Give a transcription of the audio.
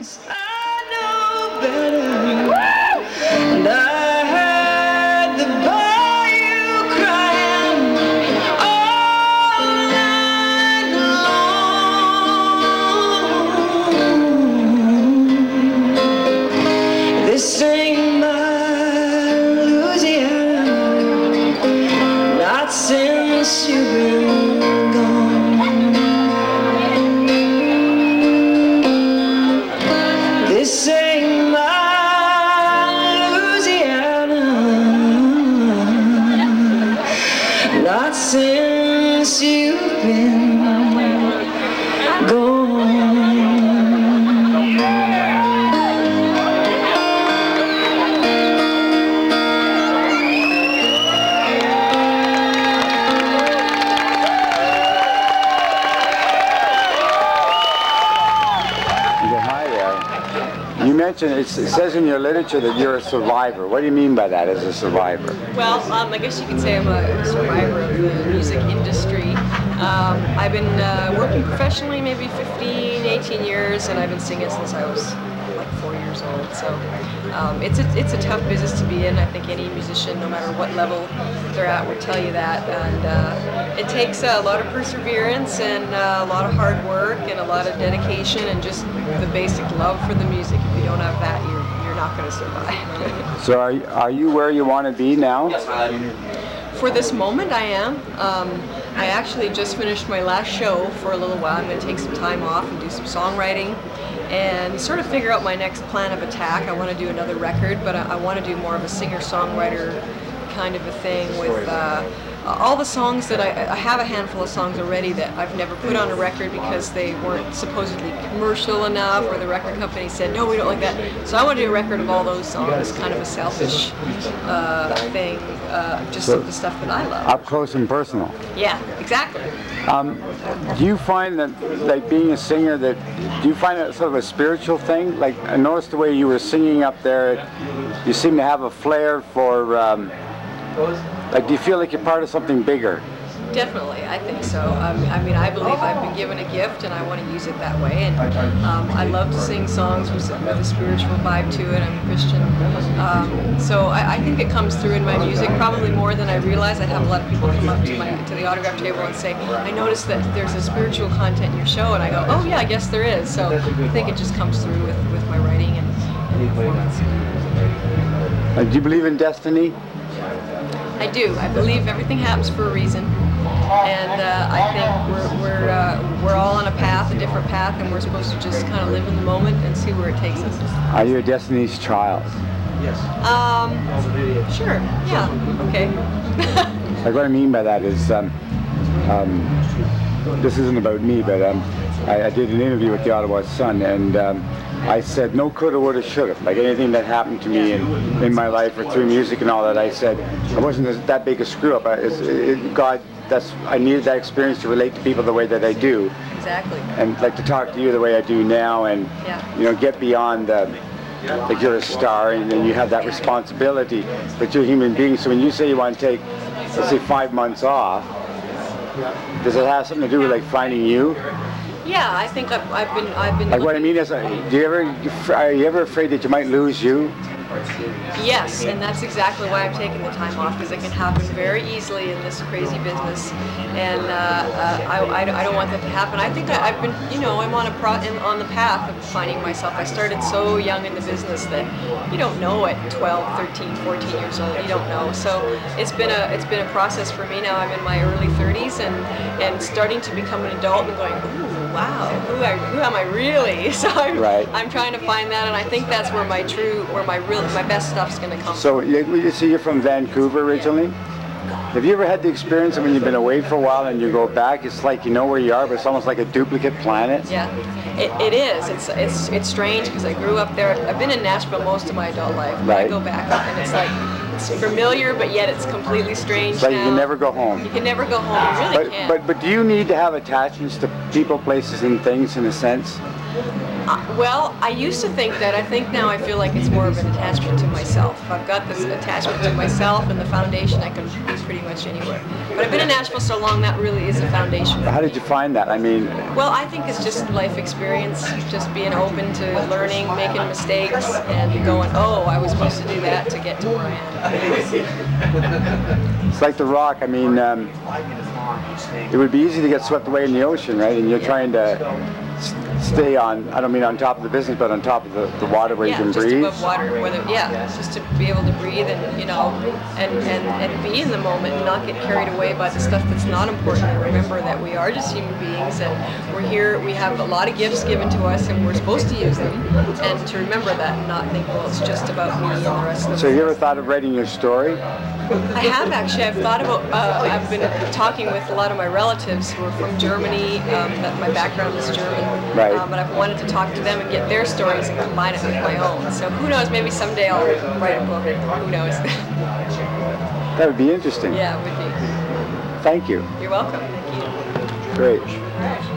I know better, and I heard the bayou crying all night long. This ain't my Louisiana, not since you've been gone. This ain't my Louisiana, not since you've been gone. You mentioned, it says in your literature that you're a survivor. What do you mean by that, as a survivor? Well, I guess you could say I'm a survivor of the music industry. I've been working professionally maybe 15, 18 years, and I've been singing since I was like 4 years old. So it's a tough business to be in. I think any musician, no matter what level they're at, would tell you that. And it takes a lot of perseverance and a lot of hard work and a lot of dedication and just the basic love for the music. If you don't have that, you're not going to survive. So are you where you want to be now? For this moment, I am. I actually just finished my last show for a little while. I'm going to take some time off and do some songwriting and sort of figure out my next plan of attack. I want to do another record, but I want to do more of a singer-songwriter kind of a thing with all the songs that I have a handful of songs already that I've never put on a record because they weren't supposedly commercial enough, or the record company said, no, we don't like that. So I want to do a record of all those songs, kind of a selfish thing, just the stuff that I love. Up close and personal. Yeah, exactly. Do you find that, like being a singer, do you find it sort of a spiritual thing? Like, I noticed the way you were singing up there, you seem to have a flair for, like, do you feel like you're part of something bigger? Definitely, I think so. I mean, I believe I've been given a gift and I want to use it that way. And I love to sing songs with a spiritual vibe to it. I'm a Christian. So I think it comes through in my music probably more than I realize. I have a lot of people come up to the autograph table and say, I noticed that there's a spiritual content in your show. And I go, oh yeah, I guess there is. So I think it just comes through with my writing and performance. Do you believe in destiny? I do. I believe everything happens for a reason, and I think we're all on a path, a different path, and we're supposed to just kind of live in the moment and see where it takes us. Are you a destiny's child? Yes. Sure. Yeah. Okay. Like, what I mean by that is, this isn't about me, but I did an interview with the Ottawa Sun, and I said no coulda, woulda, shoulda. Like anything that happened to me in my life or through music and all that, I said I wasn't that big a screw up. God, I needed that experience to relate to people the way that I do. Exactly. And like to talk to you the way I do now, and you know, get beyond like you're a star and then you have that responsibility, but you're a human being. So when you say you want to take, let's say, 5 months off, does it have something to do with like finding you? Yeah, I think I've been. Like, what I mean is, are you ever afraid that you might lose you? Yes, and that's exactly why I'm taking the time off, because it can happen very easily in this crazy business, and I don't want that to happen. I think I've been, you know, I'm on on the path of finding myself. I started so young in the business that you don't know at 12, 13, 14 years old. You don't know. So it's been a process for me now. I'm in my early 30s and starting to become an adult and going, ooh, wow, who am I really? So I'm trying to find that, and I think that's where my best stuff's going to come from. So you're from Vancouver originally? Yeah. Have you ever had the experience of when you've been away for a while and you go back, it's like you know where you are, but it's almost like a duplicate planet? Yeah, it is. It's strange because I grew up there. I've been in Nashville most of my adult life. But I go back and it's like, it's familiar, but yet it's completely strange. But now. You can never go home. You can never go home. You really can't. But do you need to have attachments to people, places, and things in a sense? Well, I used to think that. I think now I feel like it's more of an attachment to myself. If I've got this attachment to myself and the foundation, I can be pretty much anywhere. But I've been in Nashville so long, that really is a foundation. How did you find that? I mean... Well, I think it's just life experience, just being open to learning, making mistakes, and going, oh, I was supposed to do that to get to where I am. It's like the rock. I mean, it would be easy to get swept away in the ocean, right? And you're trying to stay on, I don't mean on top of the business, but on top of the water where you can breathe. Yeah, just above water, just to be able to breathe and, you know, and be in the moment and not get carried away by the stuff that's not important, and remember that we are just human beings and we're here, we have a lot of gifts given to us and we're supposed to use them, and to remember that and not think, well, it's just about me and the rest of the So you ever thought of writing your story? I have actually. I've thought about, I've been talking with a lot of my relatives who are from Germany, that my background is German, right. But I've wanted to talk to them and get their stories and combine it with my own. So who knows, maybe someday I'll write a book, who knows. That would be interesting. Yeah, it would be. Thank you. You're welcome. Thank you. Great. All right.